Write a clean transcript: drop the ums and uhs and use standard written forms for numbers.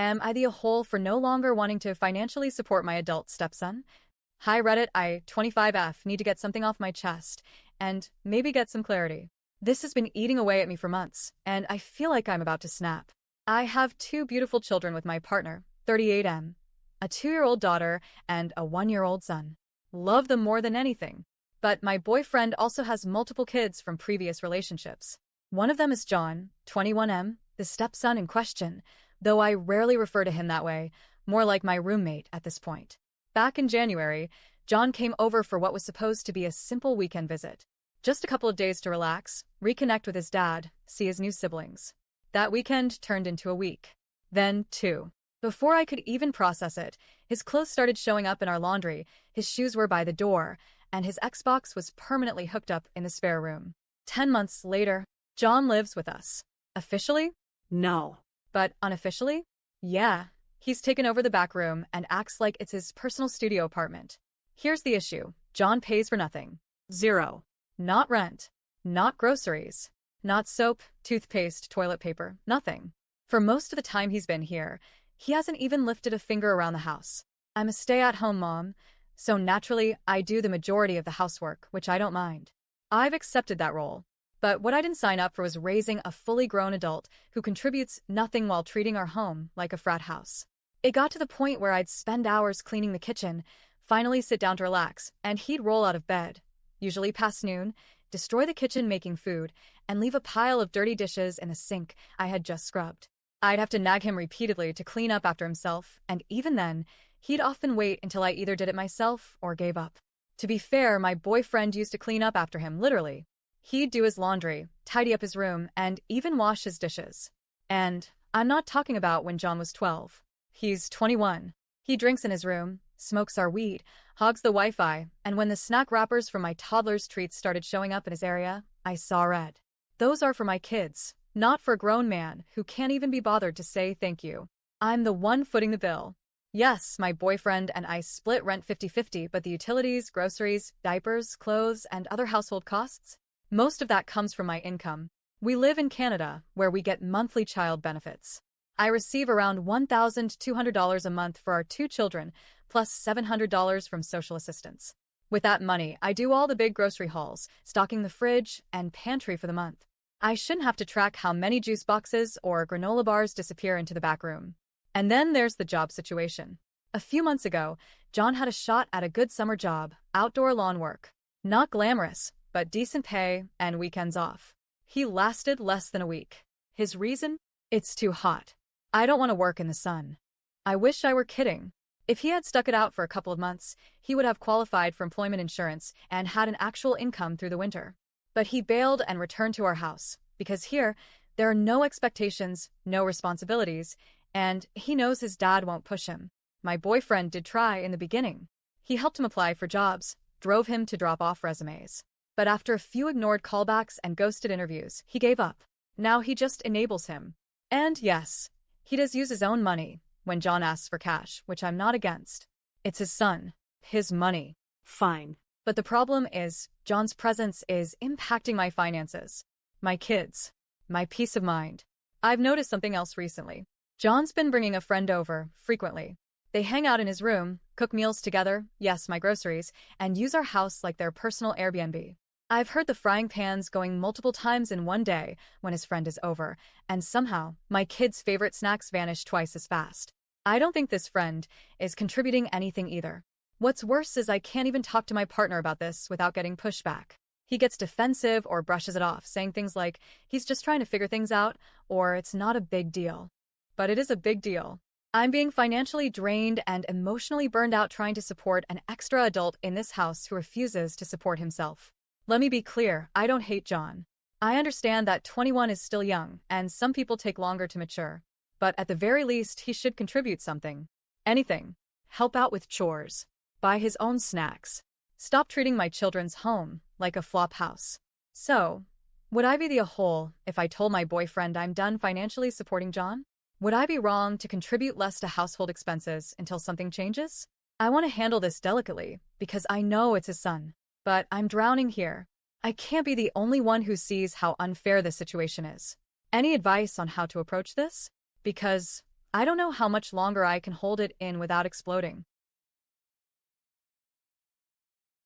Am I the a-hole for no longer wanting to financially support my adult stepson? Hi Reddit, I, 25F, need to get something off my chest and maybe get some clarity. This has been eating away at me for months, and I feel like I'm about to snap. I have two beautiful children with my partner, 38M, a 2-year-old daughter and a 1-year-old son. Love them more than anything. But my boyfriend also has multiple kids from previous relationships. One of them is John, 21M, the stepson in question, though I rarely refer to him that way, more like my roommate at this point. Back in January, John came over for what was supposed to be a simple weekend visit. Just a couple of days to relax, reconnect with his dad, see his new siblings. That weekend turned into a week. Then 2. Before I could even process it, his clothes started showing up in our laundry, his shoes were by the door, and his Xbox was permanently hooked up in the spare room. 10 months later, John lives with us. Officially? No. But unofficially? Yeah. He's taken over the back room and acts like it's his personal studio apartment. Here's the issue. John pays for nothing. Zero. Not rent. Not groceries. Not soap, toothpaste, toilet paper. Nothing. For most of the time he's been here, he hasn't even lifted a finger around the house. I'm a stay-at-home mom, so naturally I do the majority of the housework, which I don't mind. I've accepted that role. But what I didn't sign up for was raising a fully grown adult who contributes nothing while treating our home like a frat house. It got to the point where I'd spend hours cleaning the kitchen, finally sit down to relax, and he'd roll out of bed, usually past noon, destroy the kitchen making food, and leave a pile of dirty dishes in the sink I had just scrubbed. I'd have to nag him repeatedly to clean up after himself, and even then, he'd often wait until I either did it myself or gave up. To be fair, my boyfriend used to clean up after him, literally. He'd do his laundry, tidy up his room, and even wash his dishes. And I'm not talking about when John was 12. He's 21. He drinks in his room, smokes our weed, hogs the Wi-Fi, and when the snack wrappers from my toddler's treats started showing up in his area, I saw red. Those are for my kids, not for a grown man who can't even be bothered to say thank you. I'm the one footing the bill. Yes, my boyfriend and I split rent 50-50, but the utilities, groceries, diapers, clothes, and other household costs? Most of that comes from my income. We live in Canada, where we get monthly child benefits. I receive around $1,200 a month for our 2 children, plus $700 from social assistance. With that money, I do all the big grocery hauls, stocking the fridge and pantry for the month. I shouldn't have to track how many juice boxes or granola bars disappear into the back room. And then there's the job situation. A few months ago, John had a shot at a good summer job, outdoor lawn work. Not glamorous, but decent pay and weekends off. He lasted less than a week. His reason? It's too hot. I don't want to work in the sun. I wish I were kidding. If he had stuck it out for a couple of months, he would have qualified for employment insurance and had an actual income through the winter. But he bailed and returned to our house, because here, there are no expectations, no responsibilities, and he knows his dad won't push him. My boyfriend did try in the beginning. He helped him apply for jobs, drove him to drop off resumes. But after a few ignored callbacks and ghosted interviews, he gave up. Now he just enables him. And yes, he does use his own money when John asks for cash, which I'm not against. It's his son. His money. Fine. But the problem is, John's presence is impacting my finances, my kids, my peace of mind. I've noticed something else recently. John's been bringing a friend over, frequently. They hang out in his room, cook meals together, yes, my groceries, and use our house like their personal Airbnb. I've heard the frying pans going multiple times in one day when his friend is over, and somehow, my kids' favorite snacks vanish twice as fast. I don't think this friend is contributing anything either. What's worse is I can't even talk to my partner about this without getting pushback. He gets defensive or brushes it off, saying things like, he's just trying to figure things out, or it's not a big deal. But it is a big deal. I'm being financially drained and emotionally burned out trying to support an extra adult in this house who refuses to support himself. Let me be clear, I don't hate John. I understand that 21 is still young, and some people take longer to mature. But at the very least, he should contribute something. Anything. Help out with chores. Buy his own snacks. Stop treating my children's home like a flop house. So, would I be the a-hole if I told my boyfriend I'm done financially supporting John? Would I be wrong to contribute less to household expenses until something changes? I want to handle this delicately, because I know it's his son. But I'm drowning here. I can't be the only one who sees how unfair this situation is. Any advice on how to approach this? Because I don't know how much longer I can hold it in without exploding.